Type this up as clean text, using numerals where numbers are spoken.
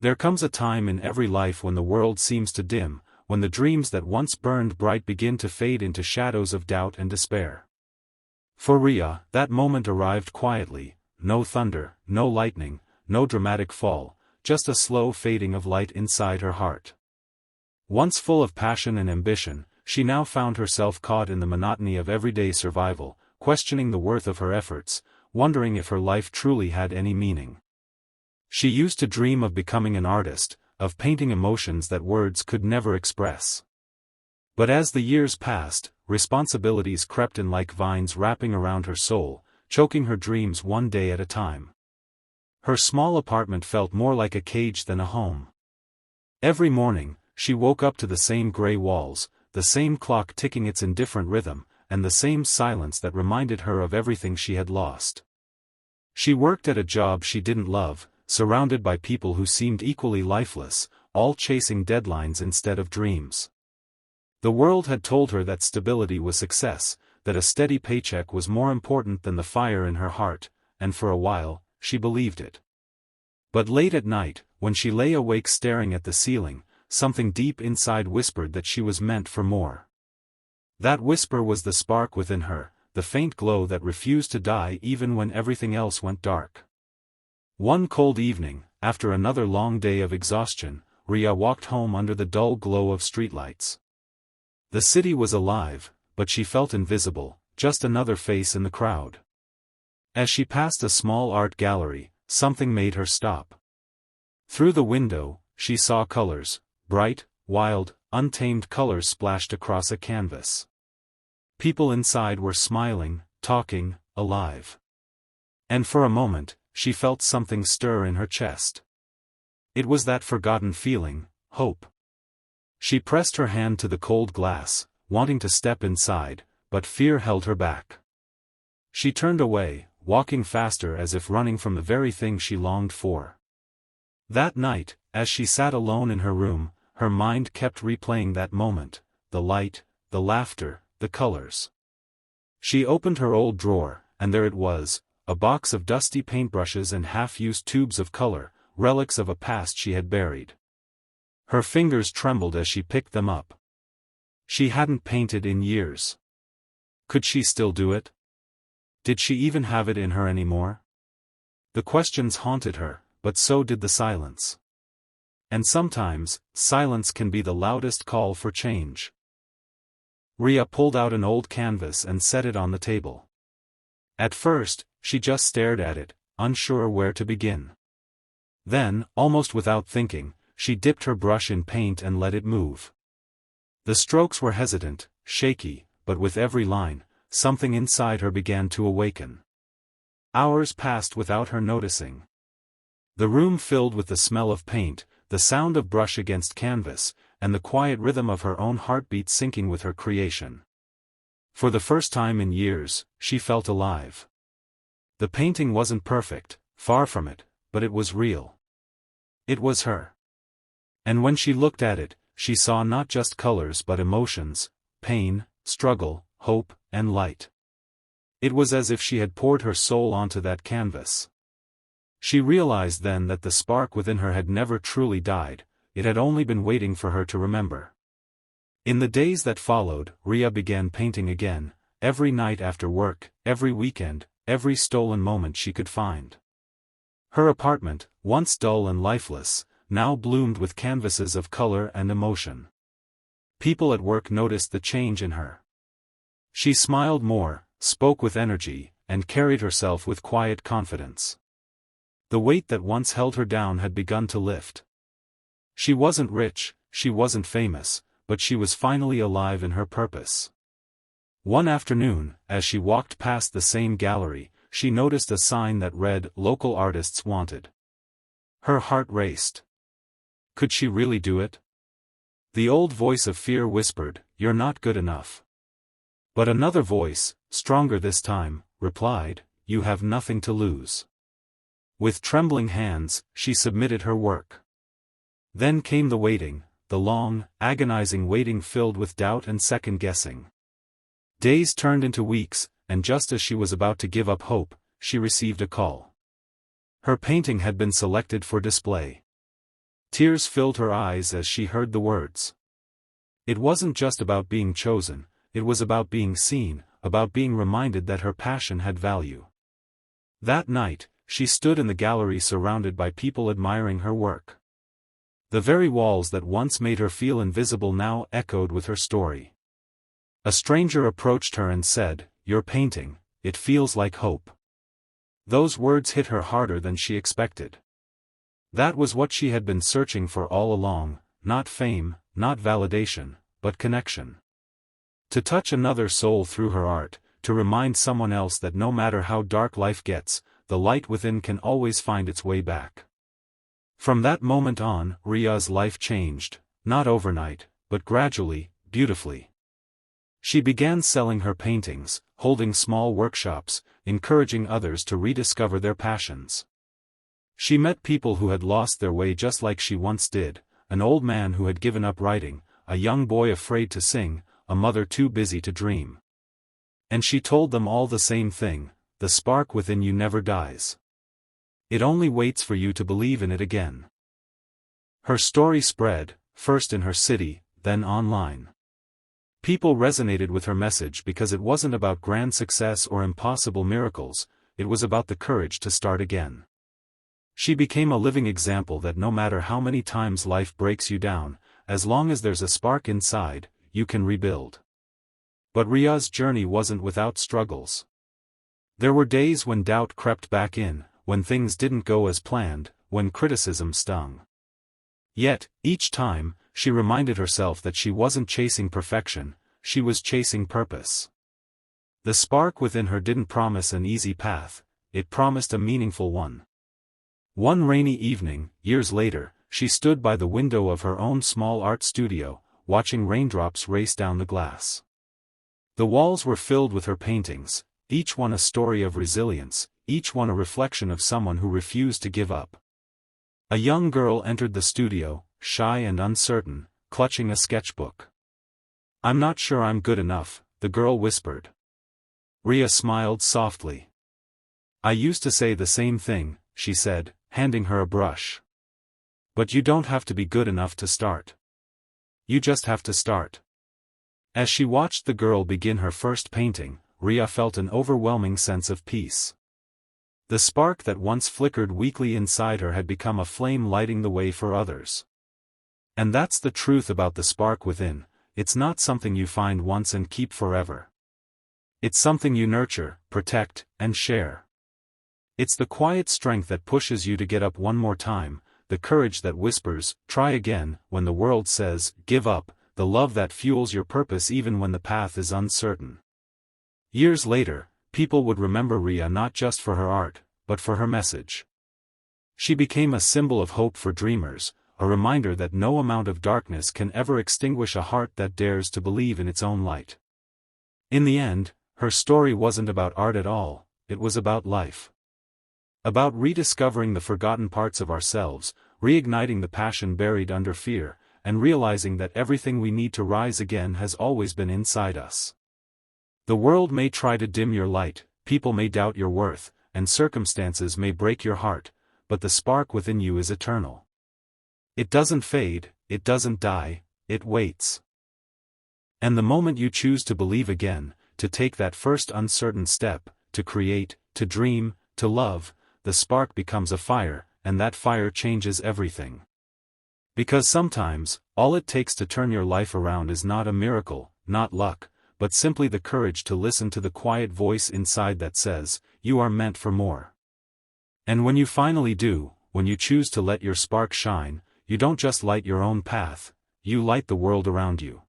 There comes a time in every life when the world seems to dim, when the dreams that once burned bright begin to fade into shadows of doubt and despair. For Rhea, that moment arrived quietly, no thunder, no lightning, no dramatic fall, just a slow fading of light inside her heart. Once full of passion and ambition, she now found herself caught in the monotony of everyday survival, questioning the worth of her efforts, wondering if her life truly had any meaning. She used to dream of becoming an artist, of painting emotions that words could never express. But as the years passed, responsibilities crept in like vines wrapping around her soul, choking her dreams one day at a time. Her small apartment felt more like a cage than a home. Every morning, she woke up to the same gray walls, the same clock ticking its indifferent rhythm, and the same silence that reminded her of everything she had lost. She worked at a job she didn't love, surrounded by people who seemed equally lifeless, all chasing deadlines instead of dreams. The world had told her that stability was success, that a steady paycheck was more important than the fire in her heart, and for a while, she believed it. But late at night, when she lay awake staring at the ceiling, something deep inside whispered that she was meant for more. That whisper was the spark within her, the faint glow that refused to die even when everything else went dark. One cold evening, after another long day of exhaustion, Rhea walked home under the dull glow of streetlights. The city was alive, but she felt invisible, just another face in the crowd. As she passed a small art gallery, something made her stop. Through the window, she saw colors, bright, wild, untamed colors splashed across a canvas. People inside were smiling, talking, alive. And for a moment, she felt something stir in her chest. It was that forgotten feeling, hope. She pressed her hand to the cold glass, wanting to step inside, but fear held her back. She turned away, walking faster as if running from the very thing she longed for. That night, as she sat alone in her room, her mind kept replaying that moment, the light, the laughter, the colors. She opened her old drawer, and there it was, a box of dusty paintbrushes and half-used tubes of color, relics of a past she had buried. Her fingers trembled as she picked them up. She hadn't painted in years. Could she still do it? Did she even have it in her anymore? The questions haunted her, but so did the silence. And sometimes, silence can be the loudest call for change. Rhea pulled out an old canvas and set it on the table. At first, she just stared at it, unsure where to begin. Then, almost without thinking, she dipped her brush in paint and let it move. The strokes were hesitant, shaky, but with every line, something inside her began to awaken. Hours passed without her noticing. The room filled with the smell of paint, the sound of brush against canvas, and the quiet rhythm of her own heartbeat syncing with her creation. For the first time in years, she felt alive. The painting wasn't perfect, far from it, but it was real. It was her. And when she looked at it, she saw not just colors but emotions, pain, struggle, hope, and light. It was as if she had poured her soul onto that canvas. She realized then that the spark within her had never truly died, it had only been waiting for her to remember. In the days that followed, Rhea began painting again, every night after work, every weekend, every stolen moment she could find. Her apartment, once dull and lifeless, now bloomed with canvases of color and emotion. People at work noticed the change in her. She smiled more, spoke with energy, and carried herself with quiet confidence. The weight that once held her down had begun to lift. She wasn't rich, she wasn't famous, but she was finally alive in her purpose. One afternoon, as she walked past the same gallery, she noticed a sign that read, "Local Artists Wanted." Her heart raced. Could she really do it? The old voice of fear whispered, "You're not good enough." But another voice, stronger this time, replied, "You have nothing to lose." With trembling hands, she submitted her work. Then came the waiting, the long, agonizing waiting filled with doubt and second-guessing. Days turned into weeks, and just as she was about to give up hope, she received a call. Her painting had been selected for display. Tears filled her eyes as she heard the words. It wasn't just about being chosen, it was about being seen, about being reminded that her passion had value. That night, she stood in the gallery surrounded by people admiring her work. The very walls that once made her feel invisible now echoed with her story. A stranger approached her and said, "Your painting, it feels like hope." Those words hit her harder than she expected. That was what she had been searching for all along, not fame, not validation, but connection. To touch another soul through her art, to remind someone else that no matter how dark life gets, the light within can always find its way back. From that moment on, Ria's life changed, not overnight, but gradually, beautifully. She began selling her paintings, holding small workshops, encouraging others to rediscover their passions. She met people who had lost their way just like she once did, an old man who had given up writing, a young boy afraid to sing, a mother too busy to dream. And she told them all the same thing: the spark within you never dies. It only waits for you to believe in it again. Her story spread, first in her city, then online. People resonated with her message because it wasn't about grand success or impossible miracles, it was about the courage to start again. She became a living example that no matter how many times life breaks you down, as long as there's a spark inside, you can rebuild. But Ria's journey wasn't without struggles. There were days when doubt crept back in, when things didn't go as planned, when criticism stung. Yet, each time, she reminded herself that she wasn't chasing perfection, she was chasing purpose. The spark within her didn't promise an easy path, it promised a meaningful one. One rainy evening, years later, she stood by the window of her own small art studio, watching raindrops race down the glass. The walls were filled with her paintings, each one a story of resilience, each one a reflection of someone who refused to give up. A young girl entered the studio, shy and uncertain, clutching a sketchbook. "I'm not sure I'm good enough," the girl whispered. Ria smiled softly. "I used to say the same thing," she said, handing her a brush. "But you don't have to be good enough to start. You just have to start." As she watched the girl begin her first painting, Ria felt an overwhelming sense of peace. The spark that once flickered weakly inside her had become a flame lighting the way for others. And that's the truth about the spark within: it's not something you find once and keep forever. It's something you nurture, protect, and share. It's the quiet strength that pushes you to get up one more time, the courage that whispers, "Try again," when the world says, "Give up," the love that fuels your purpose even when the path is uncertain. Years later, people would remember Ria not just for her art, but for her message. She became a symbol of hope for dreamers, a reminder that no amount of darkness can ever extinguish a heart that dares to believe in its own light. In the end, her story wasn't about art at all, it was about life. About rediscovering the forgotten parts of ourselves, reigniting the passion buried under fear, and realizing that everything we need to rise again has always been inside us. The world may try to dim your light, people may doubt your worth, and circumstances may break your heart, but the spark within you is eternal. It doesn't fade, it doesn't die, it waits. And the moment you choose to believe again, to take that first uncertain step, to create, to dream, to love, the spark becomes a fire, and that fire changes everything. Because sometimes, all it takes to turn your life around is not a miracle, not luck, but simply the courage to listen to the quiet voice inside that says, "You are meant for more." And when you finally do, when you choose to let your spark shine, you don't just light your own path, you light the world around you.